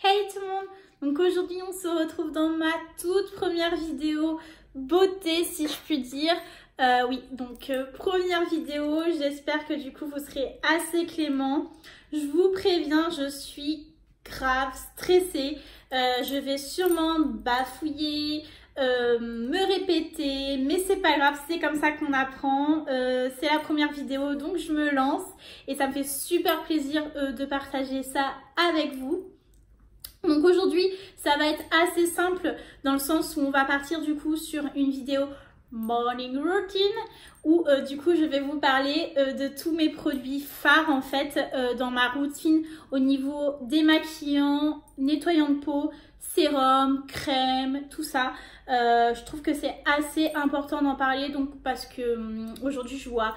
Hey tout le monde! Donc aujourd'hui on se retrouve dans ma toute première vidéo beauté si je puis dire. Première vidéo, j'espère que du coup vous serez assez clément. Je vous préviens, je suis grave stressée. Je vais sûrement bafouiller, me répéter, mais c'est pas grave, c'est comme ça qu'on apprend. C'est la première vidéo donc je me lance et ça me fait super plaisir de partager ça avec vous. Donc aujourd'hui ça va être assez simple dans le sens où on va partir du coup sur une vidéo morning routine où du coup je vais vous parler de tous mes produits phares en fait dans ma routine au niveau démaquillant, nettoyant de peau, sérum, crème, tout ça. Je trouve que c'est assez important d'en parler donc parce que aujourd'hui je vois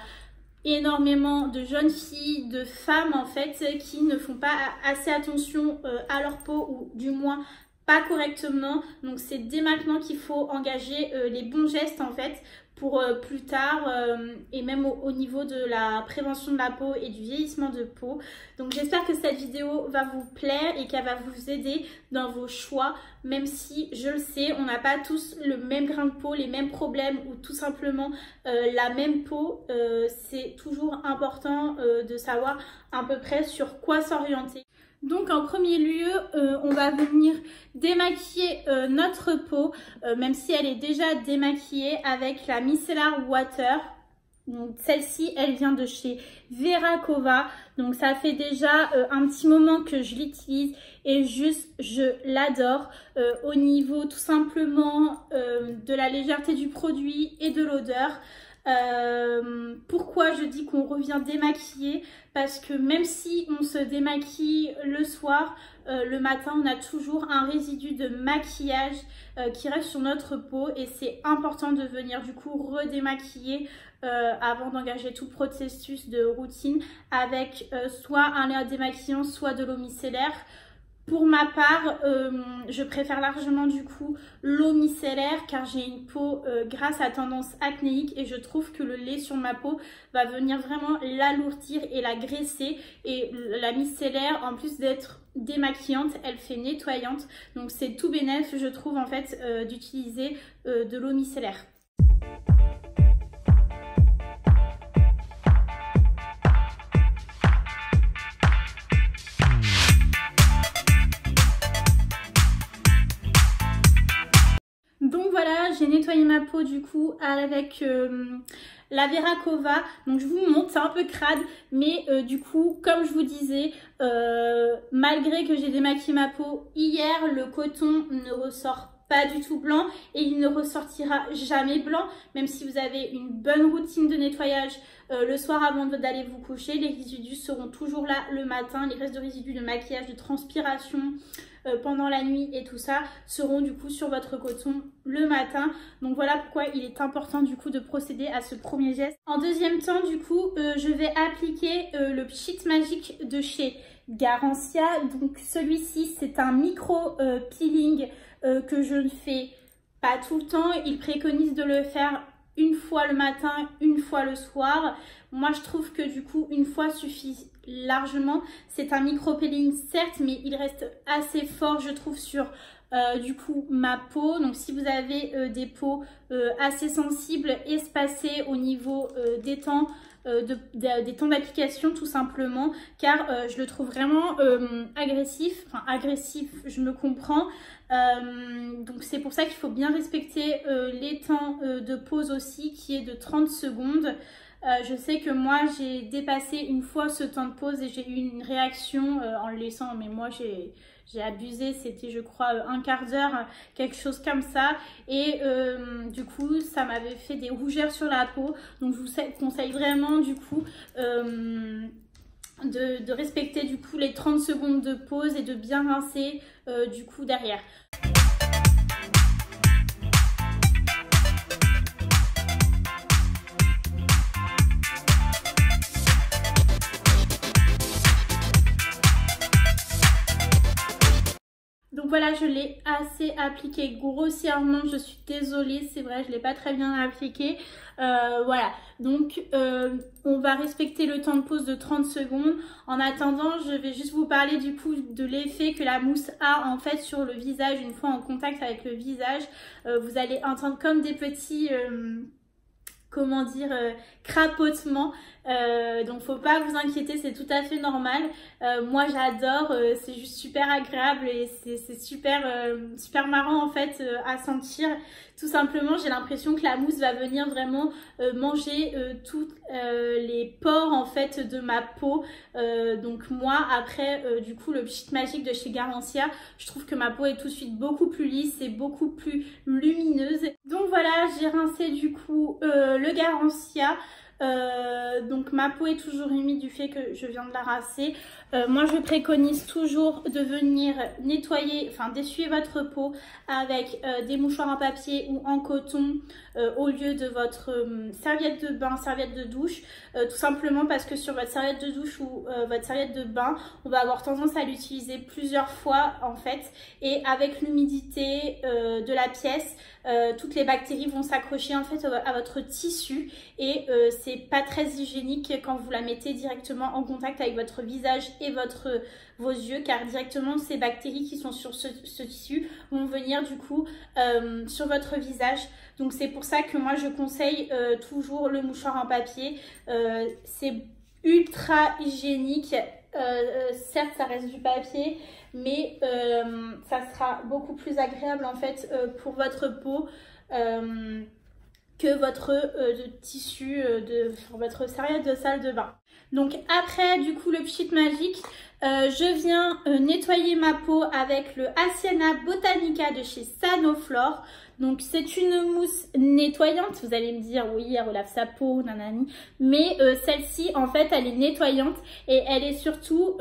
énormément de jeunes filles, de femmes en fait qui ne font pas assez attention à leur peau ou du moins pas correctement. Donc c'est dès maintenant qu'il faut engager les bons gestes en fait pour plus tard et même au niveau de la prévention de la peau et du vieillissement de peau. Donc j'espère que cette vidéo va vous plaire et qu'elle va vous aider dans vos choix, même si je le sais, on n'a pas tous le même grain de peau, les mêmes problèmes ou tout simplement la même peau. C'est toujours important de savoir à peu près sur quoi s'orienter. Donc en premier lieu, on va venir démaquiller notre peau, même si elle est déjà démaquillée avec la Micellar Water. Donc celle-ci, elle vient de chez Verakova. Donc ça fait déjà un petit moment que je l'utilise et juste je l'adore au niveau tout simplement de la légèreté du produit et de l'odeur. Pourquoi je dis qu'on revient démaquillé? Parce que même si on se démaquille le soir, le matin on a toujours un résidu de maquillage qui reste sur notre peau et c'est important de venir du coup redémaquiller avant d'engager tout processus de routine avec soit un air démaquillant, soit de l'eau micellaire. Pour ma part, je préfère largement du coup l'eau micellaire car j'ai une peau grasse à tendance acnéique et je trouve que le lait sur ma peau va venir vraiment l'alourdir et la graisser. Et la micellaire, en plus d'être démaquillante, elle fait nettoyante. Donc c'est tout bénef, je trouve en fait d'utiliser de l'eau micellaire. Donc voilà, j'ai nettoyé ma peau du coup avec la Verakova. Donc je vous montre, c'est un peu crade, mais du coup, comme je vous disais, malgré que j'ai démaquillé ma peau hier, le coton ne ressort pas du tout blanc et il ne ressortira jamais blanc, même si vous avez une bonne routine de nettoyage le soir avant d'aller vous coucher. Les résidus seront toujours là le matin, les restes de résidus de maquillage, de transpiration pendant la nuit et tout ça seront du coup sur votre coton le matin. Donc voilà pourquoi il est important du coup de procéder à ce premier geste. En deuxième temps du coup je vais appliquer le Pchit Magic de chez Garancia. Donc celui-ci c'est un micro peeling que je ne fais pas tout le temps. Il préconise de le faire une fois le matin, une fois le soir. Moi je trouve que du coup une fois suffit largement. C'est un micro peeling certes, mais il reste assez fort je trouve sur du coup ma peau. Donc si vous avez des peaux assez sensibles, espacées au niveau des temps des temps d'application tout simplement, car je le trouve vraiment agressif, enfin agressif, je me comprends. Donc c'est pour ça qu'il faut bien respecter les temps de pause aussi, qui est de 30 secondes. Je sais que moi j'ai dépassé une fois ce temps de pause et j'ai eu une réaction en le laissant, mais moi j'ai abusé, c'était je crois un quart d'heure, quelque chose comme ça. Et du coup ça m'avait fait des rougeurs sur la peau. Donc je vous conseille vraiment du coup de respecter du coup les 30 secondes de pause et de bien rincer du coup derrière. Donc voilà, je l'ai assez appliqué grossièrement, je suis désolée, c'est vrai, je ne l'ai pas très bien appliqué. Voilà, donc on va respecter le temps de pause de 30 secondes. En attendant, je vais juste vous parler du coup de l'effet que la mousse a en fait sur le visage. Une fois en contact avec le visage, vous allez entendre comme des petits... comment dire, crapotement, donc faut pas vous inquiéter, c'est tout à fait normal. Moi j'adore, c'est juste super agréable et c'est super, super marrant en fait à sentir. Tout simplement, j'ai l'impression que la mousse va venir vraiment manger toutes les pores en fait de ma peau. Donc moi après du coup le Pchit Magic de chez Garancia, je trouve que ma peau est tout de suite beaucoup plus lisse et beaucoup plus lumineuse. Donc voilà, j'ai rincé du coup le Garancia. Donc ma peau est toujours humide du fait que je viens de la rincer. Moi je préconise toujours de venir nettoyer, enfin d'essuyer votre peau avec des mouchoirs en papier ou en coton au lieu de votre serviette de bain, serviette de douche, tout simplement parce que sur votre serviette de douche ou votre serviette de bain, on va avoir tendance à l'utiliser plusieurs fois en fait, et avec l'humidité de la pièce, toutes les bactéries vont s'accrocher en fait à votre tissu et c'est pas très hygiénique quand vous la mettez directement en contact avec votre visage et vos yeux, car directement ces bactéries qui sont sur ce tissu vont venir du coup sur votre visage. Donc c'est pour ça que moi je conseille toujours le mouchoir en papier. C'est ultra hygiénique, certes ça reste du papier, mais ça sera beaucoup plus agréable en fait pour votre peau que votre tissu sur votre serviette de salle de bain. Donc après du coup le Pchit Magic, je viens nettoyer ma peau avec le Hacienda Botanica de chez Sanoflore. Donc c'est une mousse nettoyante, vous allez me dire oui elle relave sa peau, nanani, mais celle-ci en fait elle est nettoyante et elle est surtout,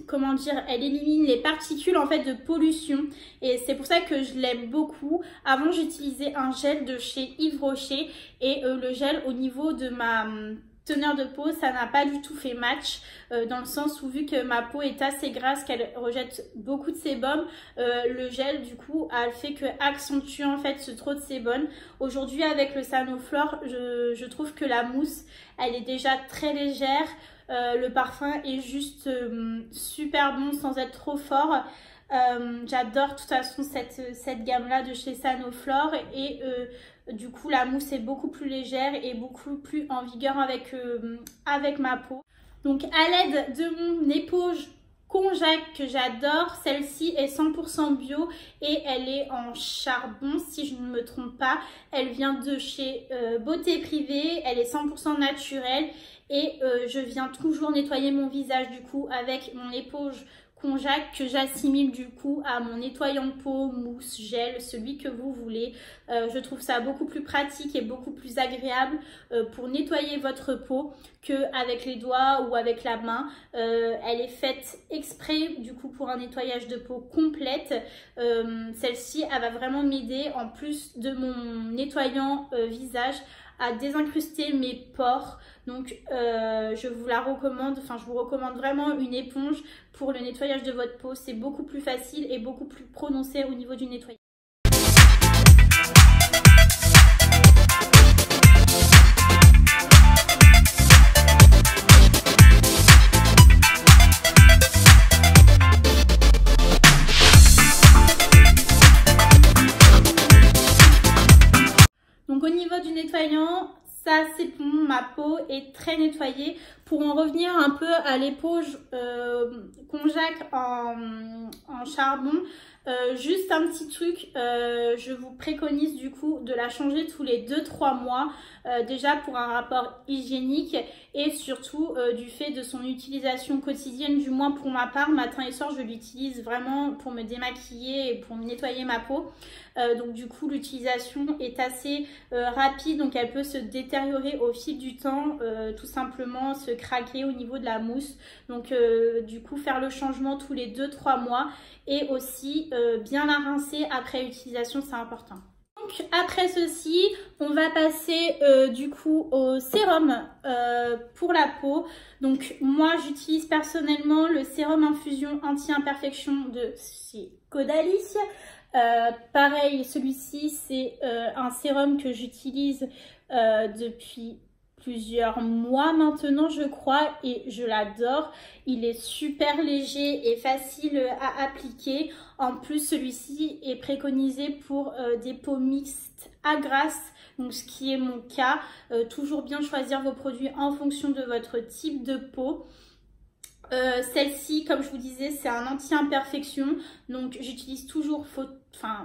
comment dire, elle élimine les particules en fait de pollution et c'est pour ça que je l'aime beaucoup. Avant j'utilisais un gel de chez Yves Rocher et le gel au niveau de ma teneur de peau, ça n'a pas du tout fait match dans le sens où vu que ma peau est assez grasse, qu'elle rejette beaucoup de sébum, le gel du coup a fait que accentue en fait ce trop de sébum. Aujourd'hui avec le Sanoflore, je trouve que la mousse elle est déjà très légère, le parfum est juste super bon sans être trop fort. J'adore de toute façon cette gamme là de chez Sanoflore et du coup la mousse est beaucoup plus légère et beaucoup plus en vigueur avec ma peau. Donc à l'aide de mon éponge Konjac que j'adore, celle-ci est 100% bio et elle est en charbon si je ne me trompe pas. Elle vient de chez Beauté Privée, elle est 100% naturelle et je viens toujours nettoyer mon visage du coup avec mon éponge Konjac que j'assimile du coup à mon nettoyant de peau, mousse, gel, celui que vous voulez. Je trouve ça beaucoup plus pratique et beaucoup plus agréable pour nettoyer votre peau qu'avec les doigts ou avec la main. Elle est faite exprès du coup pour un nettoyage de peau complète. Celle-ci elle va vraiment m'aider en plus de mon nettoyant visage à désincruster mes pores. Donc je vous la recommande, enfin je vous recommande vraiment une éponge pour le nettoyage de votre peau. C'est beaucoup plus facile et beaucoup plus prononcé au niveau du nettoyage. Donc au niveau du nettoyant, ça c'est bon, ma peau est très nettoyée. Pour en revenir un peu à l'éponge Konjac en charbon, juste un petit truc, je vous préconise du coup de la changer tous les 2-3 mois, déjà pour un rapport hygiénique et surtout du fait de son utilisation quotidienne, du moins pour ma part, matin et soir je l'utilise vraiment pour me démaquiller et pour nettoyer ma peau. Donc du coup l'utilisation est assez rapide, donc elle peut se détériorer au fil du temps, tout simplement se craquer au niveau de la mousse. Donc du coup faire le changement tous les 2-3 mois et aussi bien la rincer après utilisation, c'est important. Donc après ceci, on va passer du coup au sérum pour la peau. Donc moi j'utilise personnellement le sérum infusion anti-imperfection de chez Caudalie. Pareil, celui-ci c'est un sérum que j'utilise depuis plusieurs mois maintenant je crois et je l'adore. Il est super léger et facile à appliquer. En plus celui-ci est préconisé pour des peaux mixtes à grasse, donc ce qui est mon cas. Toujours bien choisir vos produits en fonction de votre type de peau. Celle-ci, comme je vous disais, c'est un anti-imperfection, donc j'utilise toujours,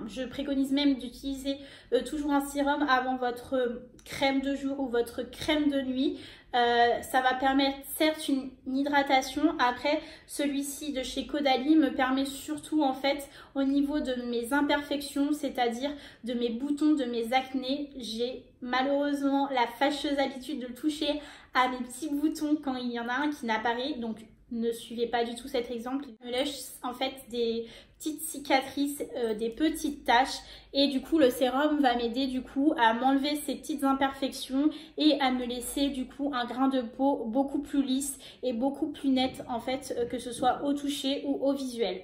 je préconise même d'utiliser toujours un sérum avant votre crème de jour ou votre crème de nuit. Ça va permettre certes une hydratation. Après, celui-ci de chez Caudalie me permet surtout en fait au niveau de mes imperfections, c'est-à-dire de mes boutons, de mes acnés. J'ai malheureusement la fâcheuse habitude de toucher à mes petits boutons quand il y en a un qui n'apparaît, donc ne suivez pas du tout cet exemple. Il me laisse en fait des petites cicatrices, des petites taches, et du coup le sérum va m'aider du coup à m'enlever ces petites imperfections et à me laisser du coup un grain de peau beaucoup plus lisse et beaucoup plus net en fait, que ce soit au toucher ou au visuel.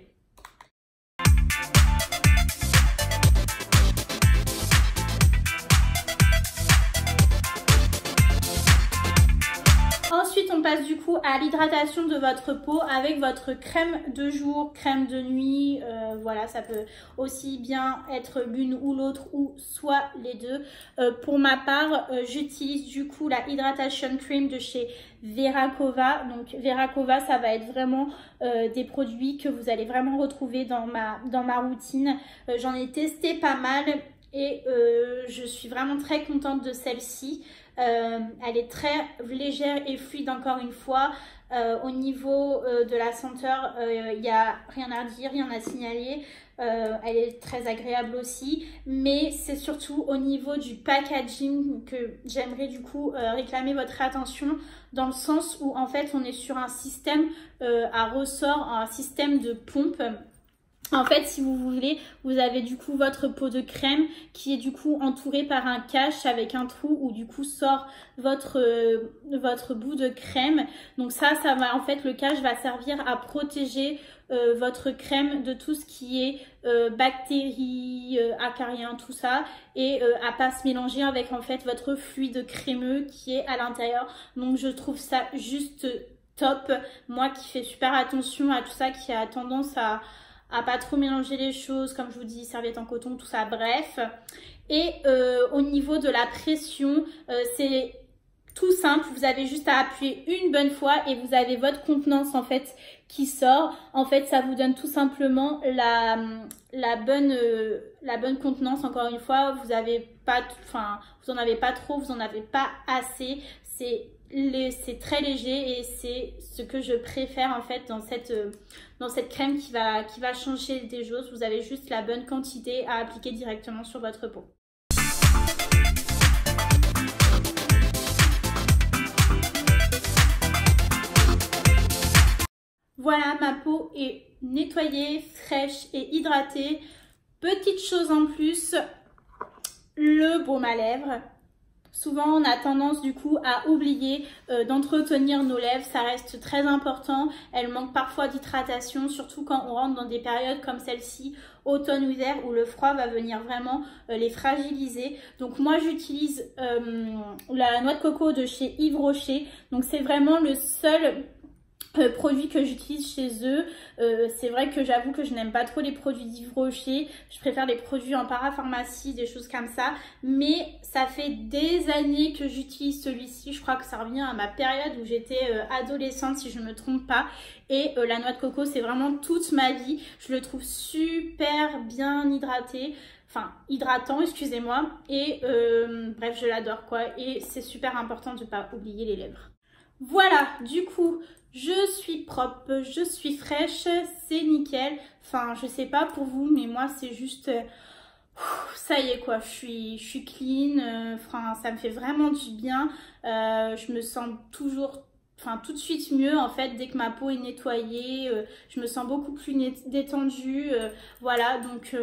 Ensuite, on passe du coup à l'hydratation de votre peau avec votre crème de jour, crème de nuit. Voilà, ça peut aussi bien être l'une ou l'autre ou soit les deux. Pour ma part, j'utilise du coup la Hydration Cream de chez Veracova. Donc Veracova, ça va être vraiment des produits que vous allez vraiment retrouver dans ma routine. J'en ai testé pas mal et je suis vraiment très contente de celle-ci. Elle est très légère et fluide encore une fois. Au niveau de la senteur, il n'y a rien à dire, rien à signaler. Elle est très agréable aussi, mais c'est surtout au niveau du packaging que j'aimerais du coup réclamer votre attention, dans le sens où en fait on est sur un système à ressort, un système de pompe. En fait, si vous voulez, vous avez du coup votre pot de crème qui est du coup entouré par un cache avec un trou où du coup sort votre bout de crème. Donc ça va en fait, le cache va servir à protéger votre crème de tout ce qui est bactéries, acariens, tout ça, et à pas se mélanger avec en fait votre fluide crémeux qui est à l'intérieur. Donc je trouve ça juste top. Moi qui fais super attention à tout ça, qui a tendance à pas trop mélanger les choses, comme je vous dis, serviette en coton, tout ça, bref. Et au niveau de la pression, c'est tout simple, vous avez juste à appuyer une bonne fois et vous avez votre contenance en fait qui sort. En fait, ça vous donne tout simplement la bonne contenance. Encore une fois, vous avez pas, vous en avez pas trop, vous en avez pas assez. C'est très léger et c'est ce que je préfère en fait dans cette crème qui va changer des choses. Vous avez juste la bonne quantité à appliquer directement sur votre peau. Voilà, ma peau est nettoyée, fraîche et hydratée. Petite chose en plus, le baume à lèvres. Souvent, on a tendance du coup à oublier d'entretenir nos lèvres. Ça reste très important. Elles manquent parfois d'hydratation, surtout quand on rentre dans des périodes comme celle-ci, automne-hiver, où le froid va venir vraiment les fragiliser. Donc moi, j'utilise la noix de coco de chez Yves Rocher. Donc c'est vraiment le seul produits que j'utilise chez eux. C'est vrai que j'avoue que je n'aime pas trop les produits d'Yves Rocher. Je préfère les produits en parapharmacie, des choses comme ça. Mais ça fait des années que j'utilise celui-ci. Je crois que ça revient à ma période où j'étais adolescente, si je ne me trompe pas. Et la noix de coco, c'est vraiment toute ma vie. Je le trouve super bien hydratant, excusez-moi. Et bref, je l'adore quoi. Et c'est super important de ne pas oublier les lèvres. Voilà, du coup, je suis propre, je suis fraîche, c'est nickel. Enfin, je sais pas pour vous, mais moi, c'est juste... ça y est quoi, je suis clean, ça me fait vraiment du bien. Je me sens toujours... tout de suite mieux en fait dès que ma peau est nettoyée. Je me sens beaucoup plus détendue. Voilà, donc...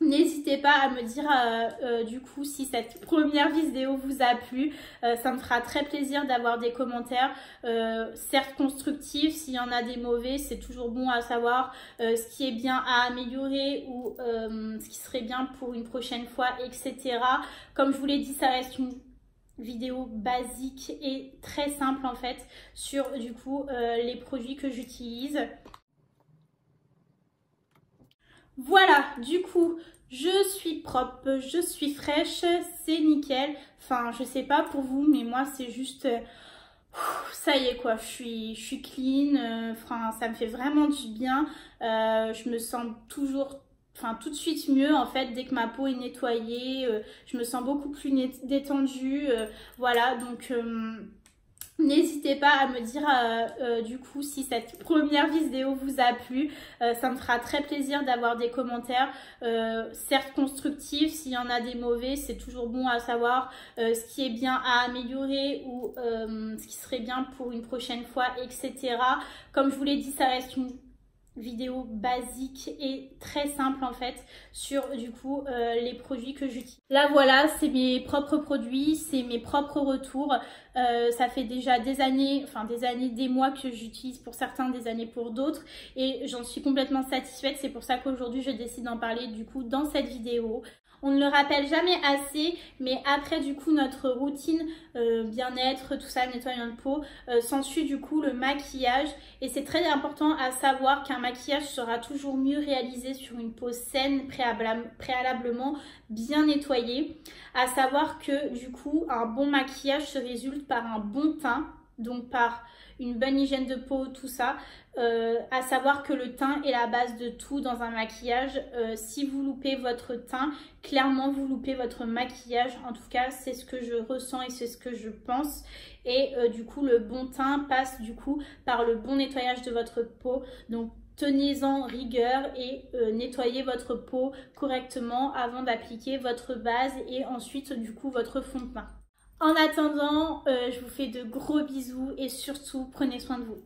N'hésitez pas à me dire du coup si cette première vidéo vous a plu. Ça me fera très plaisir d'avoir des commentaires, certes constructifs. S'il y en a des mauvais, c'est toujours bon à savoir ce qui est bien à améliorer ou ce qui serait bien pour une prochaine fois, etc. Comme je vous l'ai dit, ça reste une vidéo basique et très simple en fait sur du coup les produits que j'utilise. Voilà, du coup, je suis propre, je suis fraîche, c'est nickel. Enfin, je sais pas pour vous, mais moi, c'est juste... ça y est quoi, je suis clean, enfin, ça me fait vraiment du bien. Je me sens toujours... Enfin, tout de suite mieux en fait, dès que ma peau est nettoyée, je me sens beaucoup plus détendue. Voilà, donc... n'hésitez pas à me dire du coup si cette première vidéo vous a plu. Ça me fera très plaisir d'avoir des commentaires, certes constructifs. S'il y en a des mauvais, c'est toujours bon à savoir ce qui est bien à améliorer ou ce qui serait bien pour une prochaine fois, etc. Comme je vous l'ai dit, ça reste une vidéo basique et très simple en fait sur du coup les produits que j'utilise. Là voilà, c'est mes propres produits, c'est mes propres retours. Ça fait déjà des années, des mois que j'utilise pour certains, des années pour d'autres, et j'en suis complètement satisfaite. C'est pour ça qu'aujourd'hui je décide d'en parler du coup dans cette vidéo. On ne le rappelle jamais assez, mais après du coup notre routine bien-être, tout ça, nettoyant de peau, s'ensuit du coup le maquillage. Et c'est très important à savoir qu'un maquillage sera toujours mieux réalisé sur une peau saine, préalablement bien nettoyée. À savoir que du coup un bon maquillage se résulte par un bon teint, donc par une bonne hygiène de peau, tout ça. À savoir que le teint est la base de tout dans un maquillage. Si vous loupez votre teint, clairement vous loupez votre maquillage. En tout cas, c'est ce que je ressens et c'est ce que je pense. Et du coup, le bon teint passe du coup par le bon nettoyage de votre peau. Donc, tenez-en rigueur et nettoyez votre peau correctement avant d'appliquer votre base et ensuite du coup votre fond de teint. En attendant, je vous fais de gros bisous et surtout prenez soin de vous.